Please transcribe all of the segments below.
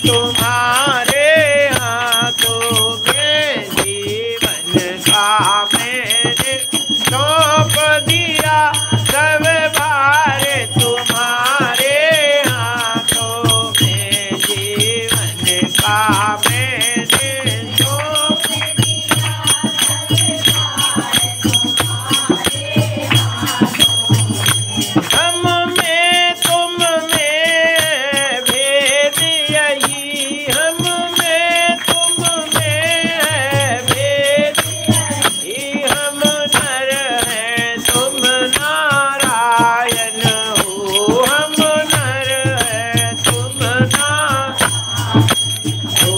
तुम्हारे हाथों में, जीवन का मैंने सौंप दिया सब भार तुम्हारे हाथों में, जीवन का मैंने सौंप दिया हम में तुम में भेद यही, हम में तुम में भेद यही, हम नर हैं तुम नारायण हो, हम नर हैं तुम नारायण हो,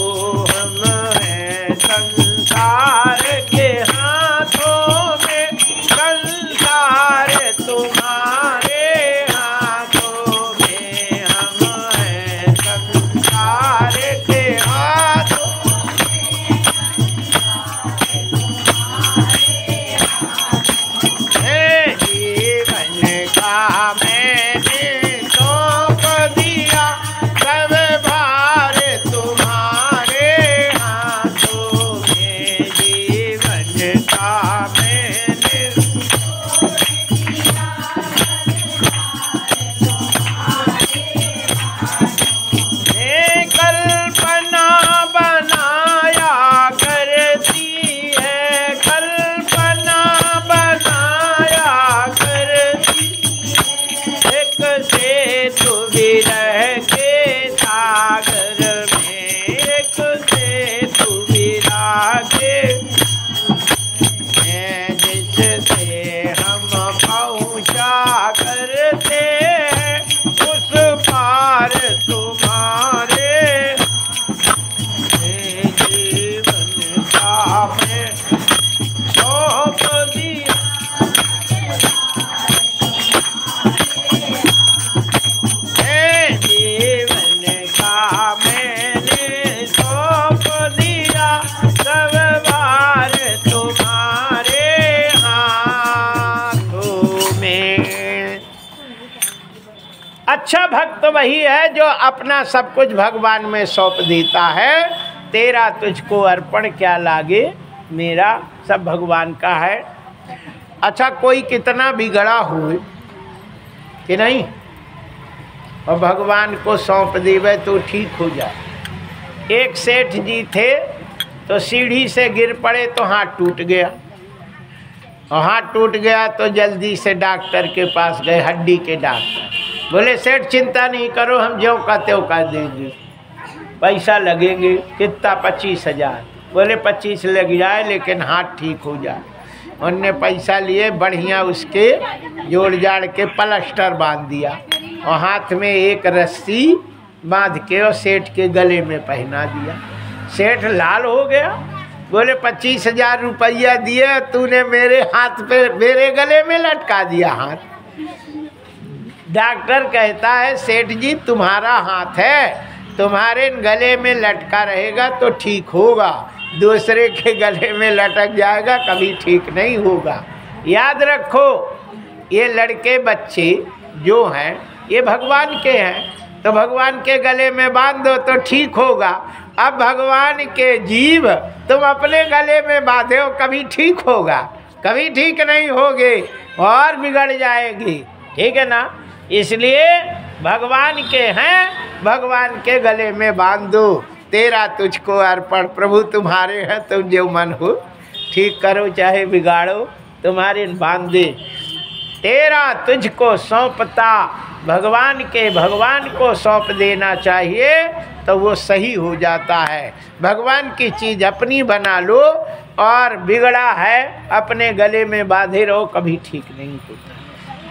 हम हैं संसार के हाथों में, संसार तुम्हारे हाथों में, हम हैं संसार के हाथों में, जीवन का मैंने सौंप दिया सब भार तुम्हारे हाथों में, जीवन का मैंने कल्पना बनाया करती है, कल्पना बनाया करती, एक सेतु विरह के सागर में, एक सेतु विरह के हैं, जिससे हम पहुँचा करते हैं उस पार तुम्हारे, जीवन का मैं सौंप दिया जीवन का मैंने सौंप दिया सब भार तुम्हारे हाथों में। अच्छा भक्त वही है जो अपना सब कुछ भगवान में सौंप देता है। तेरा तुझको अर्पण क्या लागे, मेरा सब भगवान का है। अच्छा कोई कितना बिगड़ा हो कि नहीं, और भगवान को सौंप देवे तो ठीक हो जाए। एक सेठ जी थे तो सीढ़ी से गिर पड़े तो हाथ टूट गया, और हाथ टूट गया तो जल्दी से डॉक्टर के पास गए, हड्डी के डॉक्टर। बोले सेठ चिंता नहीं करो, हम ज्यों का त्यों का देंगे, पैसा लगेंगे कितना, 25,000। बोले 25 लग जाए लेकिन हाथ ठीक हो जाए। उनने पैसा लिए, बढ़िया उसके जोड़ जाड़ के प्लास्टर बांध दिया, और हाथ में एक रस्सी बांध के और सेठ के गले में पहना दिया। सेठ लाल हो गया, बोले 25,000 रुपया दिए, तूने मेरे हाथ पे मेरे गले में लटका दिया हाथ। डॉक्टर कहता है सेठ जी तुम्हारा हाथ है, तुम्हारे गले में लटका रहेगा तो ठीक होगा, दूसरे के गले में लटक जाएगा कभी ठीक नहीं होगा। याद रखो ये लड़के बच्चे जो हैं ये भगवान के हैं, तो भगवान के गले में बांध दो तो ठीक होगा। अब भगवान के जीव तुम अपने गले में बांधे हो, कभी ठीक होगा, कभी ठीक नहीं होगे और बिगड़ जाएगी, ठीक है ना। इसलिए भगवान के हैं, भगवान के गले में बांध दो। तेरा तुझको अर्पण, प्रभु तुम्हारे हैं, तुम जो मन हो ठीक करो चाहे बिगाड़ो, तुम्हारे बांध दे। तेरा तुझको सौंपता, भगवान के भगवान को सौंप देना चाहिए तो वो सही हो जाता है। भगवान की चीज़ अपनी बना लो और बिगड़ा है अपने गले में बांधे रहो, कभी ठीक नहीं होता।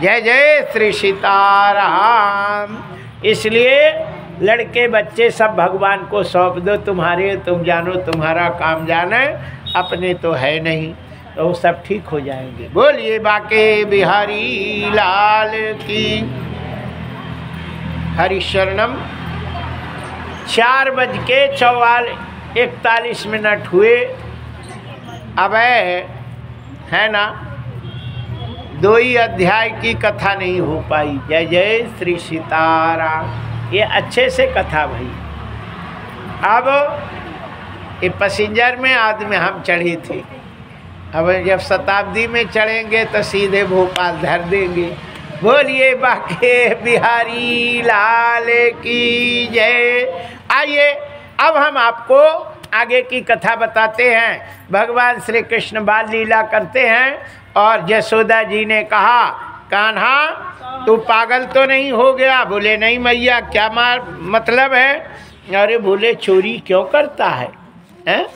जय जय श्री सीताराम। इसलिए लड़के बच्चे सब भगवान को सौंप दो, तुम्हारे तुम जानो, तुम्हारा काम जाने, अपने तो है नहीं, तो वो सब ठीक हो जाएंगे। बोलिए बाके बिहारी लाल की। हरिशरणम। 4:41 हुए। अब है ना, 2 ही अध्याय की कथा नहीं हो पाई। जय जय श्री सीताराम। ये अच्छे से कथा भाई अब ये पैसेंजर में आदमी हम चढ़ी थी, अब जब शताब्दी में चढ़ेंगे तो सीधे भोपाल धर देंगे। बोलिए बाके बिहारी लाल की जय। आइए अब हम आपको आगे की कथा बताते हैं। भगवान श्री कृष्ण बाल लीला करते हैं और यशोदा जी ने कहा, कान्हा तू पागल तो नहीं हो गया? बोले नहीं मैया, क्या मतलब है? अरे बोले चोरी क्यों करता है, हैं?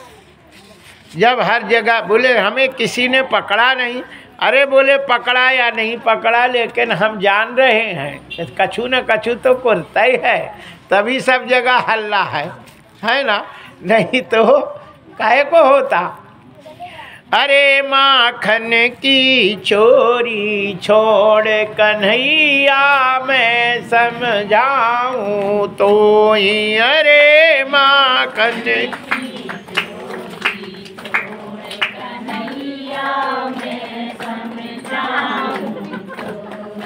जब हर जगह, बोले हमें किसी ने पकड़ा नहीं। अरे बोले पकड़ा या नहीं पकड़ा, लेकिन हम जान रहे हैं कछु न कछु तो करता ही है, तभी सब जगह हल्ला है ना, नहीं तो काहे को होता। अरे माखन की चोरी छोड़ कन्हैया मैं समझाऊं तो ही, अरे माखन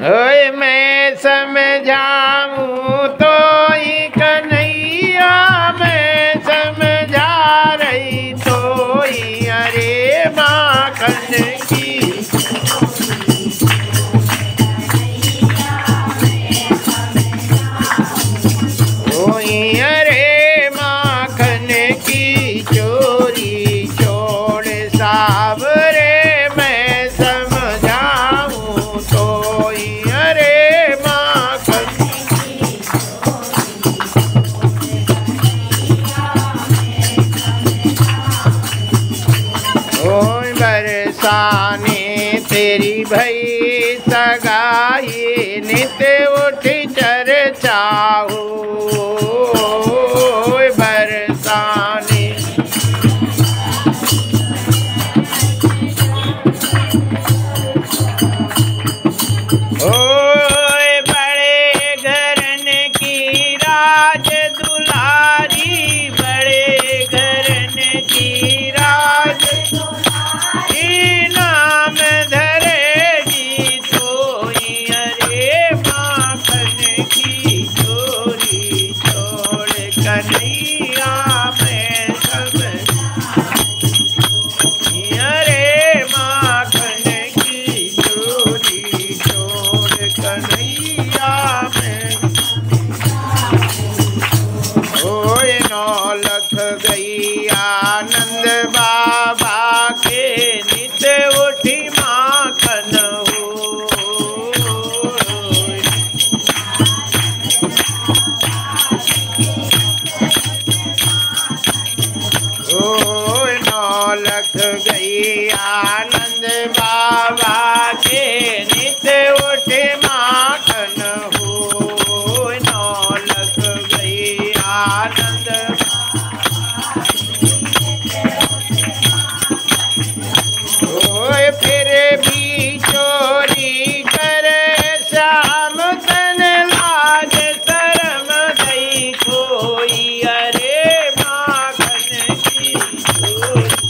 ओए मैं समझाऊं तो ही कन्हैया मैं समझा रही तो ही, अरे माखन की तो ही, अरे माखन की चोरी छोड़ सावरे मैं समझाऊं तो ही, अरे माखन ओए बरसाने तेरी भई सगाई नित उठ चर्चाओ, बरसाने ओए बड़े घरन की राज दुलारी, बड़े घरन की राज दुलारी नाम धरेगी सोई, अरे माखन की चोरी छोड़ कन्हैया मैं समझ, अरे माखन की चोरी छोड़ कन्हैया में। ओए नौलख गई आनंद बाबा के नित उठी माखन हो, ओए नौलख गई आनंद बाबा के नित उठे माखन हो, नौलख गई आनंद ओए फिर भी चोरी करे श्याम तन लाज शर्म गई कोई, अरे माखन की चोरी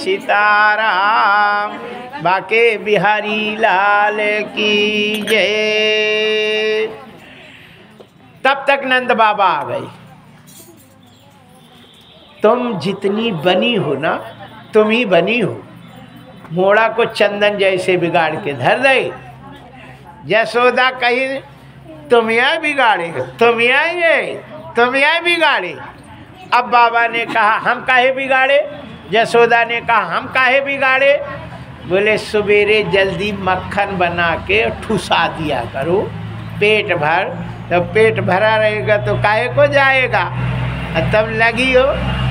सीताराम। बाके बिहारी लाल की जय। तब तक नंद बाबा आ गई। तुम जितनी बनी हो ना, तुम ही बनी हो। मोड़ा को चंदन जैसे बिगाड़ के धर दे। यशोदा कही तुम यहाँ बिगाड़े, तुम यहाँ बिगाड़े। अब बाबा ने कहा हम काहे बिगाड़े? यशोदा ने कहा हम काहे बिगाड़े? बोले सवेरे जल्दी मक्खन बना के ठुसा दिया करो पेट भर, तो पेट भरा रहेगा तो काहे को जाएगा। तब लगी हो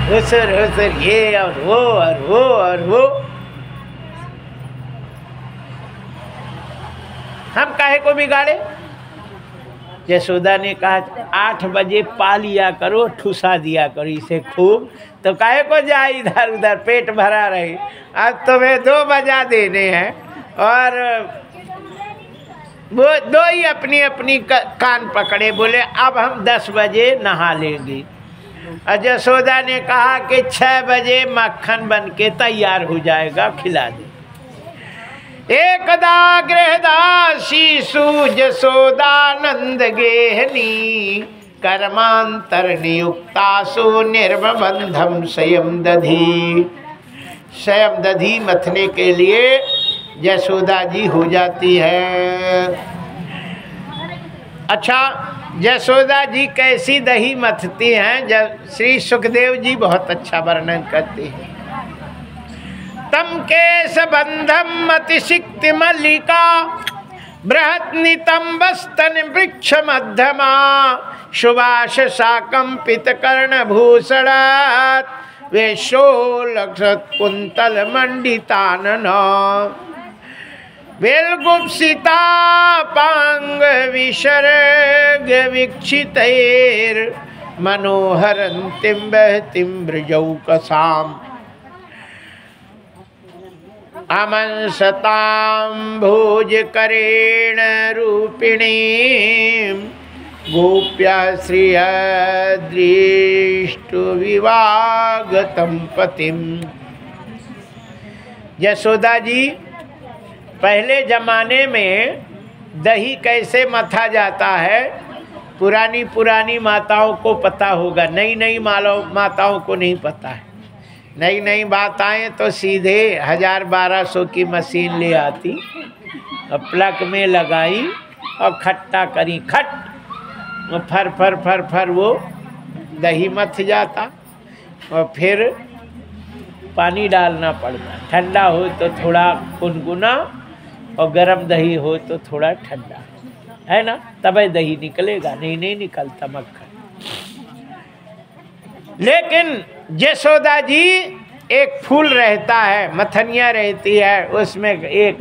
हुसर हुसर ये और वो और वो और वो। हम काहे को बिगाड़े? यशोदा ने कहा 8 बजे पा लिया करो, ठुसा दिया करो इसे खूब, तो काहे को जाए इधर उधर, पेट भरा रहे। अब तुम्हें 2 बजा देने हैं और वो 2 ही अपनी अपनी कान पकड़े। बोले अब हम 10 बजे नहा लेंगे। और यशोदा ने कहा कि 6 बजे मक्खन बन के तैयार हो जाएगा, खिला दे। एकदा गृहदासीषु यशोदानंद गेहनी कर्मांतर नियुक्तासु निर्बंधम स्वयं दधी। स्वयं दधी मथने के लिए यशोदा जी हो जाती है। अच्छा, यशोदा जी कैसी दही मथती हैं जब श्री सुखदेव जी बहुत अच्छा वर्णन करते हैं। तम केश बंधम अतिशिक्ति मल्लिका बृहत नितंबस्तन वृक्ष मध्यमा सुभाष साकंपित कर्ण भूषण वेशोलक्षत कुंतल मंडितानन वेलगुप्सिता पांग विसर्ग वीक्षितैर मनोहरंतिम बहतिम ब्रजौकसाम अमंसतां भोज करेण रूपिणी गोप्या श्रिया दृष्टु विवागतम पतिम। यशोदा जी पहले जमाने में दही कैसे मथा जाता है पुरानी माताओं को पता होगा, नई माताओं को नहीं पता है। नई माताएं तो सीधे 1000-1200 की मशीन ले आती और प्लग में लगाई और खट्टा करी, खट वो फर वो दही मथ जाता और फिर पानी डालना पड़ता। ठंडा हो तो थोड़ा गुनगुना और गरम दही हो तो थोड़ा ठंडा, है ना, तभी दही निकलेगा, नहीं निकलता मक्खन। लेकिन यशोदा जी एक फूल रहता है, मथनिया रहती है, उसमें एक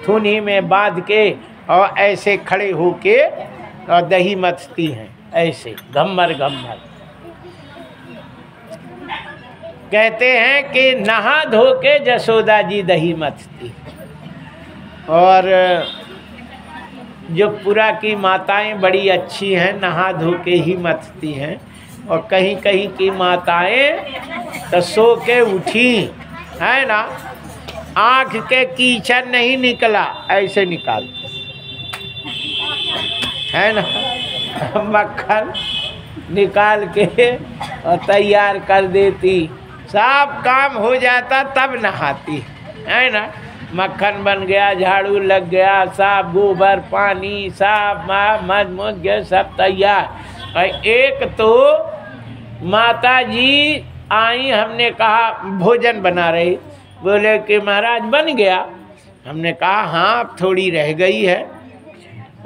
थुनी में बांध के और ऐसे खड़े होके और दही मथती हैं, ऐसे घम्मर घम्मर। कहते हैं कि नहा धो के यशोदा जी दही मथती। और जो पुरा की माताएं बड़ी अच्छी हैं, नहा धो के ही मथती हैं। और कहीं कहीं की माताएं तो सो के उठी, है ना, आँख के कीचड़ नहीं निकला ऐसे निकालते, है ना, मक्खन निकाल के और तैयार कर देती, सब काम हो जाता तब नहाती, है ना। मक्खन बन गया, झाड़ू लग गया, साफ गोबर पानी साफ मज गया, सब तैयार। और एक तो माता जी आई, हमने कहा भोजन बना रही, बोले कि महाराज बन गया। हमने कहा हाँ थोड़ी रह गई है।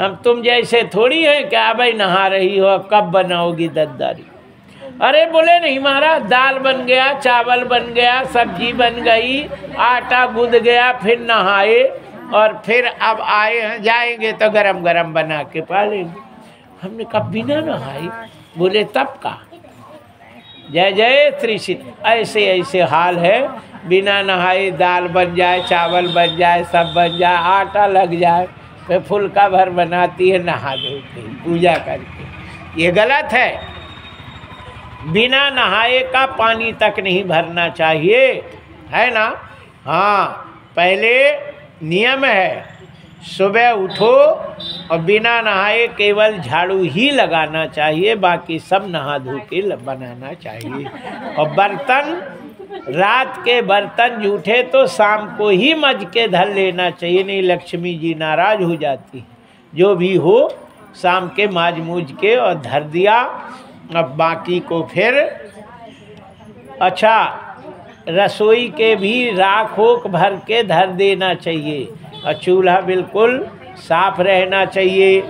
हम तुम जैसे थोड़ी है क्या भाई नहा रही हो, कब बनाओगी दद्दारी। अरे बोले नहीं महाराज, दाल बन गया, चावल बन गया, सब्जी बन गई, आटा गूंद गया, फिर नहाए और फिर अब आए हैं, जाएंगे तो गरम गरम बना के पालेंगे। हमने कहा बिना नहाए? बोले तब का। जय जय श्री सीता। ऐसे ऐसे हाल है, बिना नहाए दाल बन जाए, चावल बन जाए, सब बन जाए, आटा लग जाए, फिर फुल्का भर बनाती है नहा धो के पूजा करके। ये गलत है। बिना नहाए का पानी तक नहीं भरना चाहिए। है ना। हाँ, पहले नियम है सुबह उठो और बिना नहाए केवल झाड़ू ही लगाना चाहिए, बाकी सब नहा धो के बनाना चाहिए। और बर्तन, रात के बर्तन जूठे तो शाम को ही मज के धर लेना चाहिए, नहीं लक्ष्मी जी नाराज हो जाती। जो भी हो शाम के माज मूज के और धर दिया। अब बाकी को फिर अच्छा रसोई के भी राख होक भर के धर देना चाहिए और चूल्हा बिल्कुल साफ रहना चाहिए,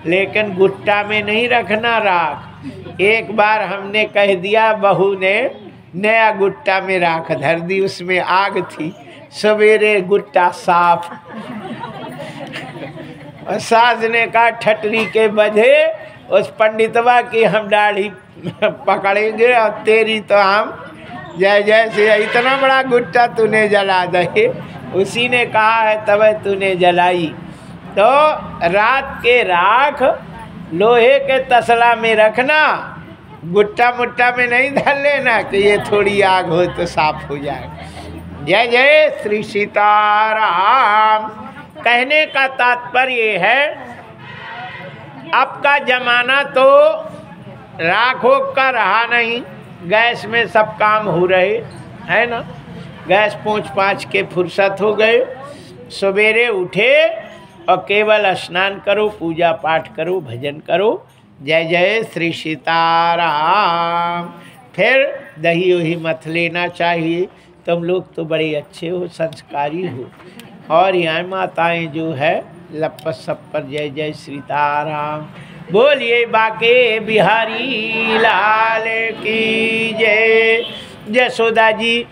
लेकिन गुट्टा में नहीं रखना राख। एक बार हमने कह दिया, बहू ने नया गुट्टा में राख धर दी, उसमें आग थी। सवेरे गुट्टा साफ और सास ने कहा ठटरी के बजे उस पंडितवा की हम दाढ़ी पकड़ेंगे और तेरी तो हम जय जय से, इतना बड़ा गुट्टा तूने जला दे। उसी ने कहा है तब तूने जलाई। तो रात के राख लोहे के तसला में रखना, गुट्टा मुट्टा में नहीं धर लेना कि ये थोड़ी आग हो तो साफ हो जाए। जय जय श्री सीताराम। कहने का तात्पर्य है अब का जमाना तो राखों का रहा नहीं, गैस में सब काम हो रहे है ना। गैस पोंछ पाँच के फुर्सत हो गए। सवेरे उठे और केवल स्नान करो, पूजा पाठ करो, भजन करो। जय जय श्री सीताराम। फिर दही वही मथ लेना चाहिए। तुम लोग तो बड़े अच्छे हो, संस्कारी हो। और यहाँ माताएं जो है लपट सब पर जय जय सीताराम। बोलिए बाके बिहारी लाल की जय। यशोदा जी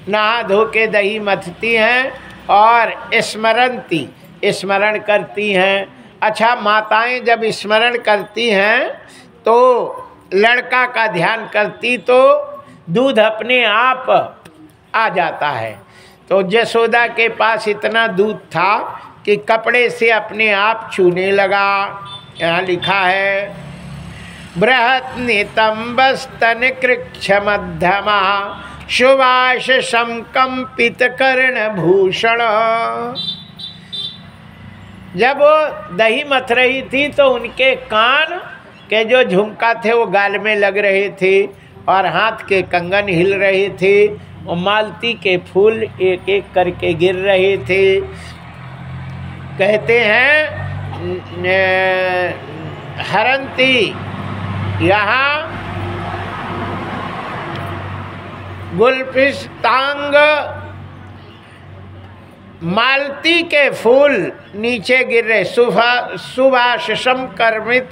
नहा धो के दही मथती हैं और स्मरण करती हैं। अच्छा, माताएं जब स्मरण करती हैं तो लड़का का ध्यान करती तो दूध अपने आप आ जाता है। तो यशोदा के पास इतना दूध था कि कपड़े से अपने आप छूने लगा। यहाँ लिखा है बृहत् नितंबस्तन कृक्ष मध्यमा सुभाष संकंपित कर्ण भूषण। जब वो दही मथ रही थी तो उनके कान के जो झुमका थे वो गाल में लग रहे थे और हाथ के कंगन हिल रहे थे और मालती के फूल एक एक करके गिर रहे थे। कहते हैं हरंती यहाँ गुलपिस्तांग मालती के फूल नीचे गिर रहे। सुभाषम कर्मित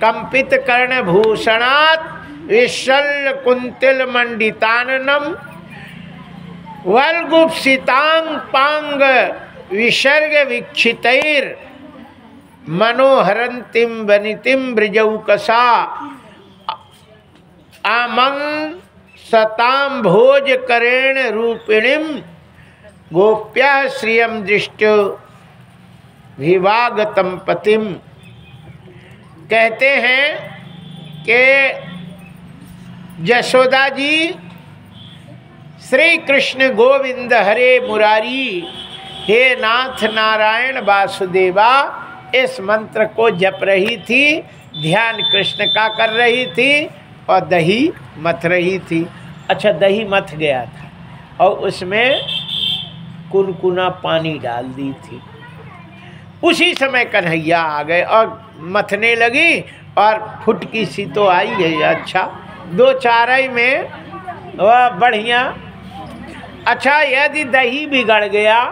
कंपित कर्ण भूषणात् विशल कुंतिल मंडिताननम वल्गुप्सितांग पांग विसर्ग वीक्षितैर मनोहरंतिम वनितिम ब्रजौकसा आमं सताम भोज करेण रूपिणीम गोप्या श्रियम दृष्टो विवागतम पतिम। कहते हैं कि यशोदा जी श्री कृष्ण गोविंद हरे मुरारी हे नाथ नारायण वासुदेवा इस मंत्र को जप रही थी, ध्यान कृष्ण का कर रही थी और दही मथ रही थी। अच्छा, दही मथ गया था और उसमें कुनकुना पानी डाल दी थी। उसी समय कन्हैया आ गए और मथने लगी और फुटकी सी तो आई गई। अच्छा, दो चाराई में वह बढ़िया। अच्छा, यदि दही बिगड़ गया,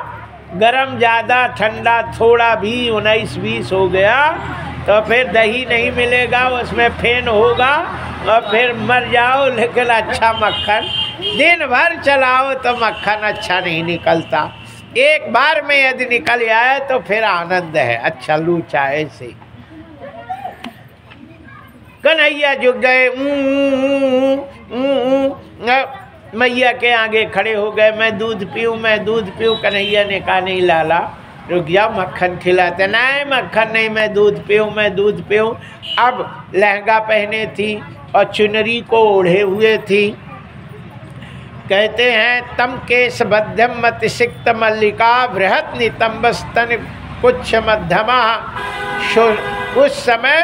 गरम ज़्यादा ठंडा थोड़ा भी 19-20 हो गया तो फिर दही नहीं मिलेगा, उसमें फेन होगा और फिर मर जाओ। लेकिन अच्छा मक्खन दिन भर चलाओ तो मक्खन अच्छा नहीं निकलता। एक बार में यदि निकल आए तो फिर आनंद है। अच्छा, लू चाय से कन्हैया जुग गए। मैया के आगे खड़े हो गए, मैं दूध पीऊँ, मैं दूध पीऊँ। कन्हैया ने कहा नहीं लाला, रुक जाओ, मक्खन खिलाते। नहीं, मक्खन नहीं, मैं दूध पीऊँ, मैं दूध पीऊँ। अब लहंगा पहने थी और चुनरी को ओढ़े हुए थी। कहते हैं तम केश बध्यम मतिसिक्त मल्लिका बृहत नितंब स्तन कुछ मध्यमा। उस समय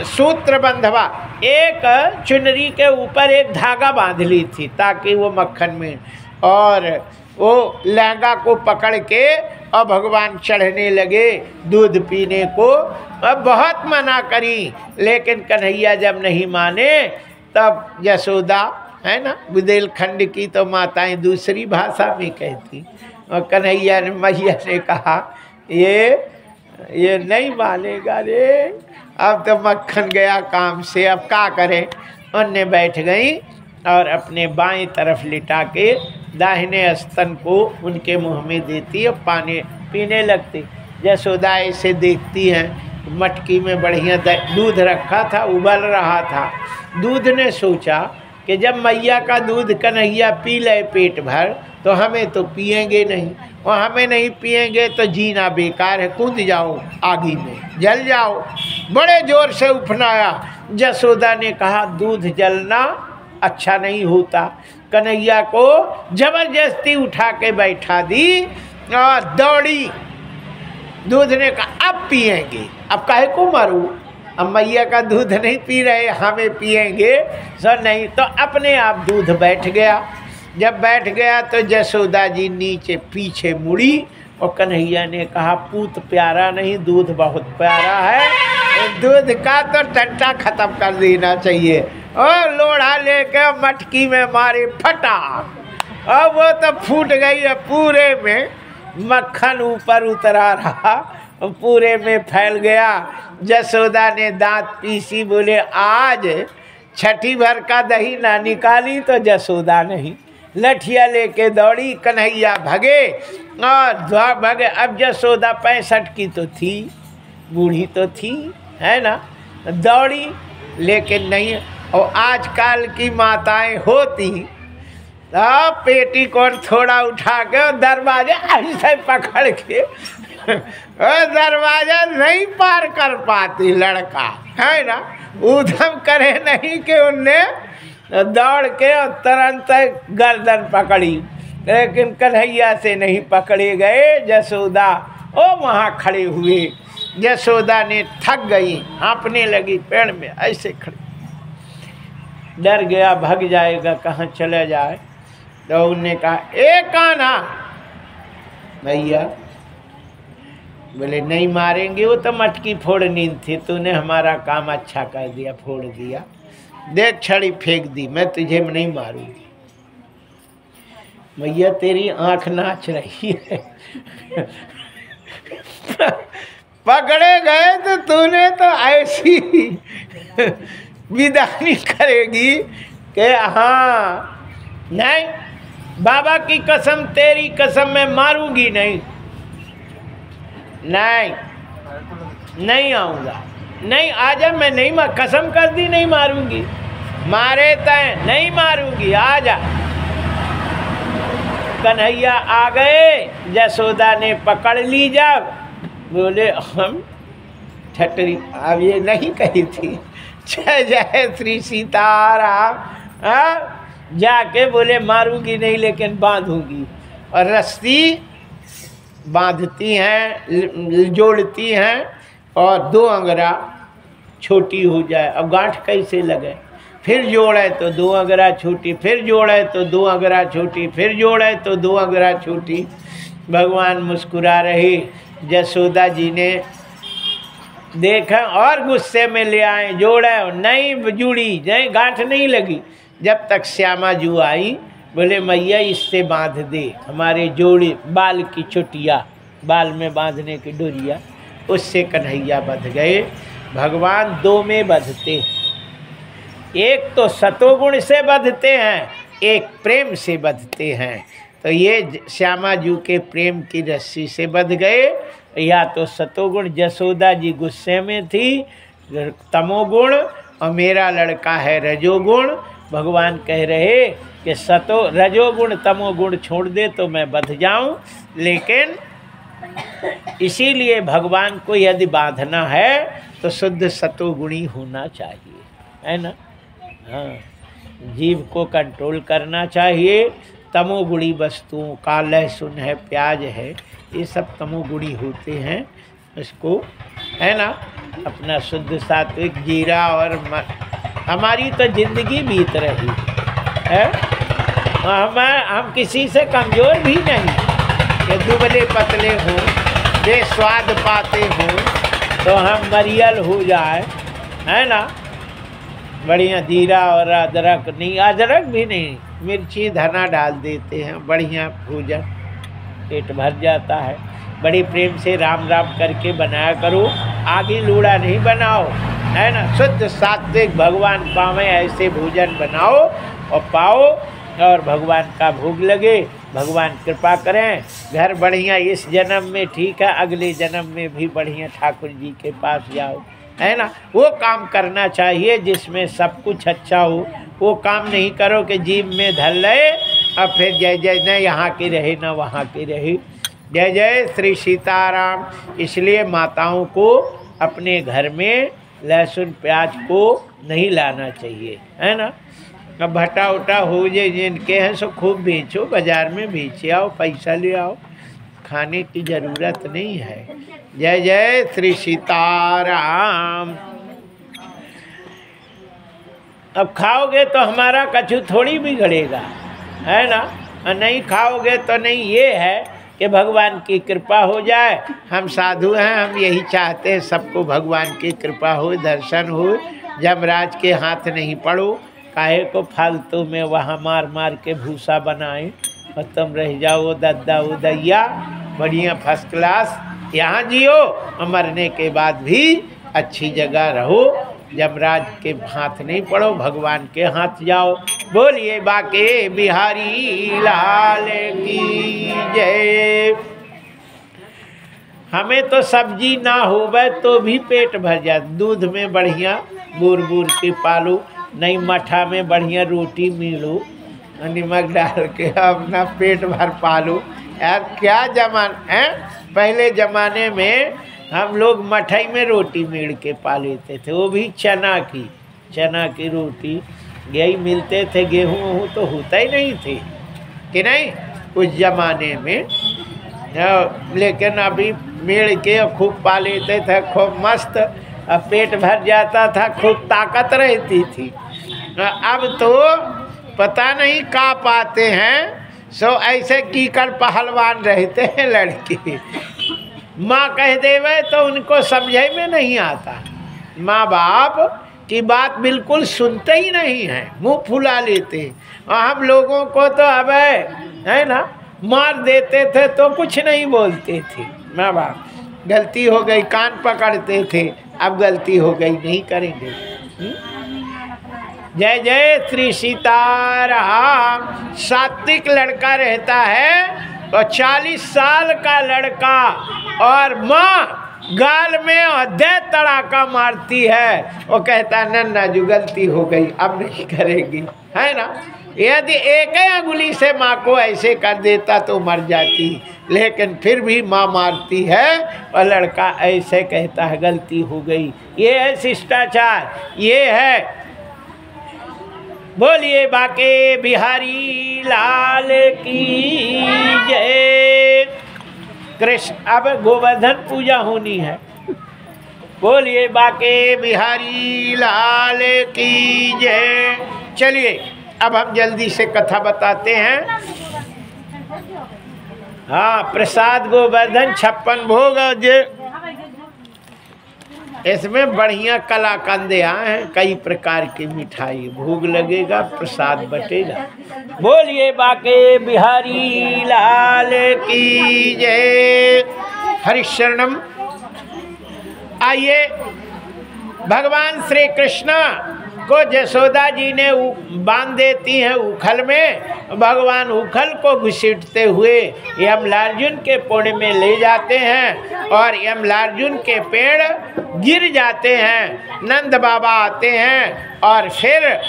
सूत्र बंधवा, एक चुनरी के ऊपर एक धागा बांध ली थी ताकि वो मक्खन में, और वो लहंगा को पकड़ के और भगवान चढ़ने लगे दूध पीने को। अब बहुत मना करी, लेकिन कन्हैया जब नहीं माने तब यशोदा है ना, बुंदेलखंड की तो माताएं दूसरी भाषा में कहती, और कन्हैया ने मैया ने कहा ये नहीं मानेगा रे, अब तो मक्खन गया काम से, अब क्या करें। उनने बैठ गई और अपने बाएं तरफ लिटा के दाहिने स्तन को उनके मुंह में देती और पानी पीने लगती। यशोदा ऐसे देखती हैं, मटकी में बढ़िया दूध रखा था, उबल रहा था। दूध ने सोचा कि जब मैया का दूध कन्हैया पी ले पेट भर तो हमें तो पिएंगे नहीं, और हमें नहीं पिएंगे तो जीना बेकार है, कूद जाओ आगी में, जल जाओ। बड़े जोर से उफनाया। यशोदा ने कहा दूध जलना अच्छा नहीं होता। कन्हैया को जबरदस्ती उठा के बैठा दी और दौड़ी। दूध ने कहा अब पिएंगे, अब काहे को मारूं, अब मैया का दूध नहीं पी रहे, हमें पिएंगे सर नहीं। तो अपने आप दूध बैठ गया। जब बैठ गया तो यशोदा जी नीचे पीछे मुड़ी और कन्हैया ने कहा पूत प्यारा नहीं, दूध बहुत प्यारा है, दूध का तो टंटा खत्म कर देना चाहिए। और लोढ़ा लेके मटकी में मारे फटा, और वो तो फूट गई है पूरे में, मक्खन ऊपर उतरा रहा, पूरे में फैल गया। यशोदा ने दांत पीसी, बोले आज छठी भर का दही ना निकाली तो यशोदा नहीं। लठिया लेके दौड़ी, कन्हैया भगे और भगे। अब यशोदा 65 की तो थी, बूढ़ी तो थी है ना, दौड़ी लेकिन नहीं। और आजकल की माताएं होती पेटीकोट थोड़ा उठा के दरवाजा ऐसे पकड़ के दरवाजा नहीं पार कर पाती लड़का है ना, उधम करे नहीं कि उनने दौड़ के और तुरंत गर्दन पकड़ी, लेकिन कन्हैया से नहीं पकड़े गए। यशोदा ओ वहाँ खड़े हुए। यशोदा ने थक गई, हाँपने लगी, पेड़ में ऐसे खड़ी, डर गया भाग जाएगा, कहाँ चला जाए। तो उन्होंने कहा ए कान्हा, भैया बोले नहीं मारेंगे, वो तो मटकी फोड़नी थी, तूने हमारा काम अच्छा कर दिया, फोड़ दिया, देख छड़ी फेंक दी, मैं तुझे नहीं मारूंगी। भैया तेरी आंख नाच रही है पकड़े गए तो तूने तो ऐसी विदाई करेगी कि हाँ नहीं, बाबा की कसम, तेरी कसम मैं मारूंगी नहीं, नहीं आऊँगा, नहीं आजा, मैं नहीं कसम कर दी नहीं मारूंगी, मारे तय नहीं मारूंगी, आजा। कन्हैया आ गए, यशोदा ने पकड़ ली। जब बोले हम ठटरी, अब ये नहीं कही थी जय जय श्री सीताराम, जाके बोले मारूंगी नहीं लेकिन बांधूंगी, और रस्सी बांधती हैं, जोड़ती हैं, और 2 अंगरा छोटी हो जाए। अब गांठ कैसे लगे, फिर जोड़े तो 2 अंगरा छोटी, फिर जोड़े तो 2 अंगरा छोटी, फिर जोड़े तो 2 अंगरा छोटी। भगवान मुस्कुरा रहे। यशोदा जी ने देखा और गुस्से में ले आए, जोड़े नहीं जुड़ी, नहीं गांठ नहीं लगी। जब तक श्यामा जू आई, बोले मैया इससे बांध दे, हमारे जोड़े बाल की चुटिया, बाल में बांधने की डोरिया, उससे कन्हैया बंध गए। भगवान 2 में बंधते हैं, एक तो सतोगुण से बंधते हैं, एक प्रेम से बंधते हैं। तो ये श्यामा जू के प्रेम की रस्सी से बंध गए, या तो सतोगुण, यशोदा जी गुस्से में थी, तमोगुण, और मेरा लड़का है रजोगुण। भगवान कह रहे कि रजोगुण तमोगुण छोड़ दे तो मैं बंध जाऊं, लेकिन इसीलिए भगवान को यदि बांधना है तो शुद्ध सतोगुणी होना चाहिए, है ना। हाँ, जीव को कंट्रोल करना चाहिए। तमोगुणी वस्तुओं का लहसुन है, प्याज है, ये सब तमोगुणी होते हैं। इसको है ना अपना शुद्ध सात्विक जीरा और हमारी तो जिंदगी बीत रही है। हम किसी से कमज़ोर भी नहीं कि दुबले पतले हों, बेस्वाद पाते हों तो हम मरियल हो जाए, है ना। बढ़िया जीरा और अदरक नहीं, अदरक भी नहीं, मिर्ची धना डाल देते हैं, बढ़िया भोजन पेट भर जाता है। बड़ी प्रेम से राम राम करके बनाया करो, आगे लूड़ा नहीं बनाओ, है ना। शुद्ध सात्विक भगवान पावे ऐसे भोजन बनाओ और पाओ और भगवान का भोग लगे, भगवान कृपा करें। घर बढ़िया इस जन्म में ठीक है, अगले जन्म में भी बढ़िया ठाकुर जी के पास जाओ, है ना। वो काम करना चाहिए जिसमें सब कुछ अच्छा हो। वो काम नहीं करो कि जीव में धर ले और फिर जय जय न यहाँ की रहे न वहाँ की रहे। जय जय श्री सीताराम। इसलिए माताओं को अपने घर में लहसुन प्याज को नहीं लाना चाहिए, है ना। अब भट्टा उटा हो जाए जिनके हैं सो खूब बेचो, बाजार में बेचे आओ, पैसा ले आओ, खाने की ज़रूरत नहीं है। जय जय श्री सीताराम। अब खाओगे तो हमारा कछु थोड़ी बिगड़ेगा, है ना। और नहीं खाओगे तो नहीं, ये है कि भगवान की कृपा हो जाए। हम साधु हैं, हम यही चाहते हैं सबको भगवान की कृपा हो, दर्शन हो, यमराज के हाथ नहीं पड़ो। काहे को फालतू में वहाँ मार मार के भूसा बनाए और तुम रह जाओ दद्दा उदैया। बढ़िया फर्स्ट क्लास यहाँ जियो और मरने के बाद भी अच्छी जगह रहो, यमराज के हाथ नहीं पड़ो, भगवान के हाथ जाओ। बोलिए बाके बिहारी लाल की जय। हमें तो सब्जी ना होवे तो भी पेट भर जाए। दूध में बढ़िया बूर बूर के पालो, नहीं मठा में बढ़िया रोटी मिलो, नमक डाल के अपना पेट भर पालो। यार क्या जमाना है, पहले ज़माने में हम लोग मठई में रोटी मेड़ के पा लेते थे, वो भी चना की रोटी। यही मिलते थे, गेहूँ तो होता ही नहीं थे कि नहीं उस ज़माने में। लेकिन अभी मेड़ के खूब पा लेते थे, खूब मस्त, अब पेट भर जाता था, खूब ताकत रहती थी। अब तो पता नहीं का पाते हैं, सो ऐसे कीकर पहलवान रहते हैं लड़के। माँ कह देवे तो उनको समझे में नहीं आता, माँ बाप की बात बिल्कुल सुनते ही नहीं हैं, मुंह फुला लेते। और हम लोगों को तो अब है ना मार देते थे तो कुछ नहीं बोलते थे माँ बाप। गलती हो गई कान पकड़ते थे, अब गलती हो गई नहीं करेंगे। जय जय श्री सीताराम। सात्विक लड़का रहता है तो 40 साल का लड़का और माँ गाल में अधे तड़ाका मारती है, वो कहता नन्ना जो गलती हो गई अब नहीं करेगी, है ना। यदि एक ही अंगुली से माँ को ऐसे कर देता तो मर जाती, लेकिन फिर भी माँ मारती है और लड़का ऐसे कहता है गलती हो गई। ये है शिष्टाचार, ये है। बोलिए बाके बिहारी लाल की जय। कृष्ण। अब गोवर्धन पूजा होनी है। बोलिए बाके बिहारी लाल की जय। चलिए अब हम जल्दी से कथा बताते हैं। हाँ, प्रसाद गोवर्धन 56 भोग, इसमें बढ़िया कलाकंद आए हैं, कई प्रकार की मिठाई भोग लगेगा, प्रसाद बटेगा। बोलिए बाके बिहारी लाल की जय। हरिशरणम। आइए, भगवान श्री कृष्ण को जसोदा जी ने बांध देती हैं उखल में। भगवान उखल को घसीटते हुए यमलार्जुन के पुण्य में ले जाते हैं और यमलार्जुन के पेड़ गिर जाते हैं। नंद बाबा आते हैं और फिर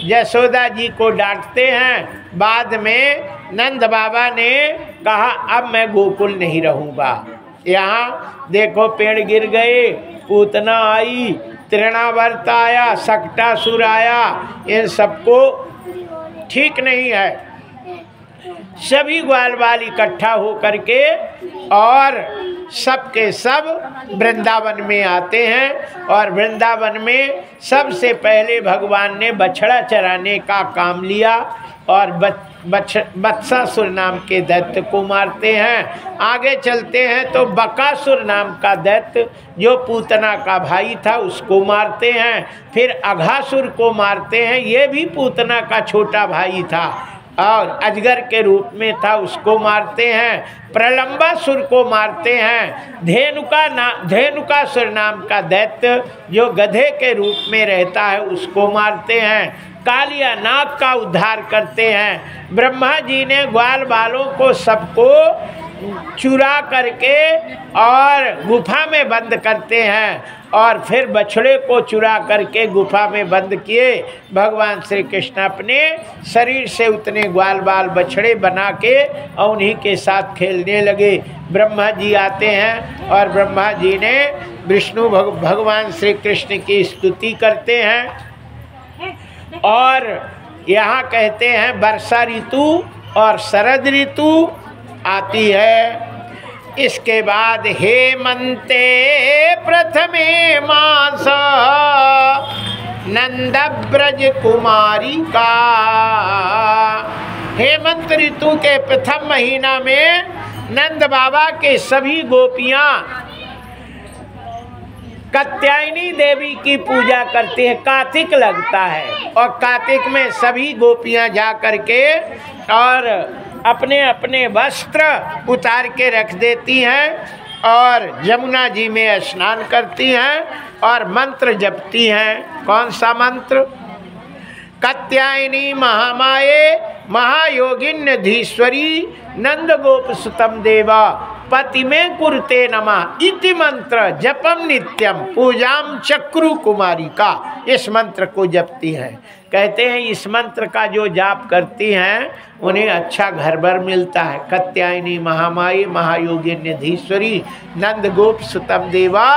जसोदा जी को डांटते हैं। बाद में नंद बाबा ने कहा अब मैं गोकुल नहीं रहूँगा। यहाँ देखो पेड़ गिर गए, पूतना आई, तृणावर्त आया, सक्टासुर आया, इन सबको ठीक नहीं है। सभी ग्वाल बाल इकट्ठा हो करके और सबके सब वृंदावन में आते हैं। और वृंदावन में सबसे पहले भगवान ने बछड़ा चराने का काम लिया और बत्सासुर नाम के दैत्य को मारते हैं। आगे चलते हैं तो बकासुर नाम का दैत्य जो पूतना का भाई था उसको मारते हैं। फिर अघासुर को मारते हैं, ये भी पूतना का छोटा भाई था और अजगर के रूप में था, उसको मारते हैं। प्रलंबासुर को मारते हैं। धेनुकासुर नाम का दैत्य जो गधे के रूप में रहता है उसको मारते हैं। कालिया नाग का उद्धार करते हैं। ब्रह्मा जी ने ग्वाल बालों को सबको चुरा करके और गुफा में बंद करते हैं और फिर बछड़े को चुरा करके गुफा में बंद किए। भगवान श्री कृष्ण अपने शरीर से उतने ग्वाल बाल बछड़े बना के और उन्हीं के साथ खेलने लगे। ब्रह्मा जी आते हैं और ब्रह्मा जी ने विष्णु भगवान श्री कृष्ण की स्तुति करते हैं। और यहाँ कहते हैं वर्षा ऋतु और शरद ऋतु आती है। इसके बाद हेमंते प्रथमे मास नंद ब्रज कुमारी का। हेमंत ऋतु के प्रथम महीना में नंद बाबा के सभी गोपियाँ कात्यायनी देवी की पूजा करती है। कार्तिक लगता है और कार्तिक में सभी गोपियाँ जा करके और अपने अपने वस्त्र उतार के रख देती हैं और यमुना जी में स्नान करती हैं और मंत्र जपती हैं। कौन सा मंत्र? कात्यायनी महामाये महायोगिन्य धीश्वरी नंद गोप सुतम देवा पति में कुरुते नमः इति मंत्र जपम नित्यम पूजाम चक्रु कुमारी का। इस मंत्र को जपती हैं। कहते हैं इस मंत्र का जो जाप करती हैं उन्हें अच्छा घर भर मिलता है। कात्यायनी महामाई महायोगिन्य धीश्वरी नंद गोप सुतम देवा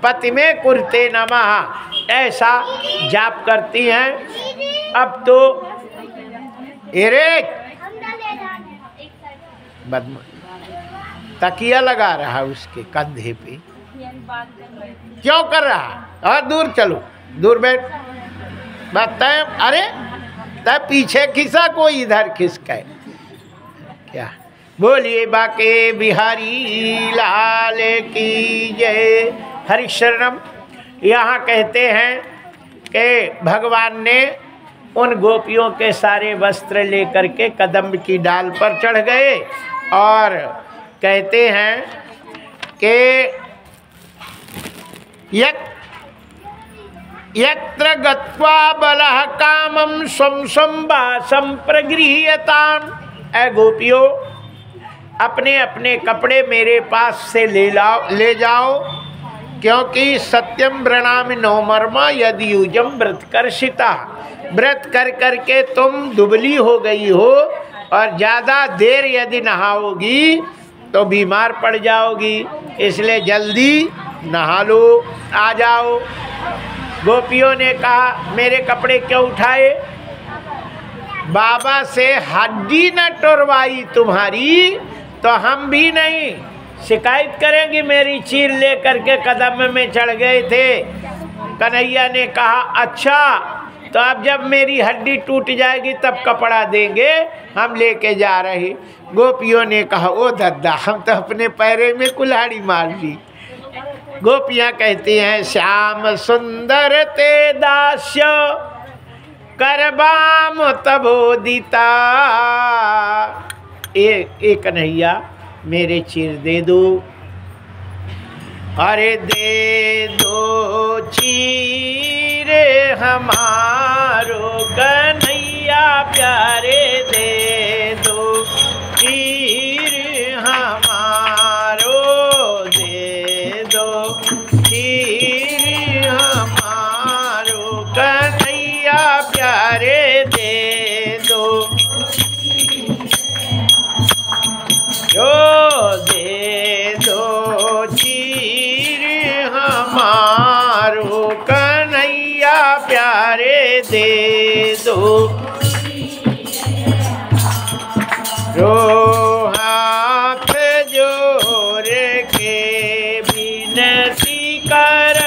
पति में कुरुते नमः ऐसा जाप करती हैं। अब तो तकिया लगा रहा उसके कंधे पे, क्यों कर रहा? और दूर चलो, दूर बैठ। बताए अरे तब पीछे खिसा कोई इधर खिसका क्या? बोलिए बाके बिहारी लाल की जय। हरिशरणम। यहाँ कहते हैं कि भगवान ने उन गोपियों के सारे वस्त्र लेकर के कदम्ब की डाल पर चढ़ गए और कहते हैं कि यत्र गत्वा बलः कामं स्वं स्वं वासं प्रगृह्यताम्। ऐ गोपियों अपने अपने कपड़े मेरे पास से ले जाओ क्योंकि सत्यम व्रणामि नो मर्म यदि युजम व्रत कर्षिता। व्रत कर करके तुम दुबली हो गई हो और ज़्यादा देर यदि नहाओगी तो बीमार पड़ जाओगी, इसलिए जल्दी नहा लो, आ जाओ। गोपियों ने कहा मेरे कपड़े क्यों उठाए? बाबा से हड्डी न टोरवाई तुम्हारी तो हम भी नहीं, शिकायत करेंगे मेरी चीर ले करके कदम में चढ़ गए थे। कन्हैया ने कहा अच्छा तो अब जब मेरी हड्डी टूट जाएगी तब कपड़ा देंगे, हम लेके जा रहे। गोपियों ने कहा ओ दद्दा हम तो अपने पैरे में कुल्हाड़ी मार ली। गोपियाँ कहती हैं श्याम सुंदर ते दास्य करबाम तबोदिता। एक कन्हैया मेरे चीर दे दो, अरे दे दो चीर हमारो कन्हैया प्यारे, दे दो चीर हमारो, दे दो चीर हमारो कन्हैया प्यारे, दे दो जो दे दो चीर हमारो कन्हैया प्यारे, दे दो। दो हाथ जोड़ के विनती कर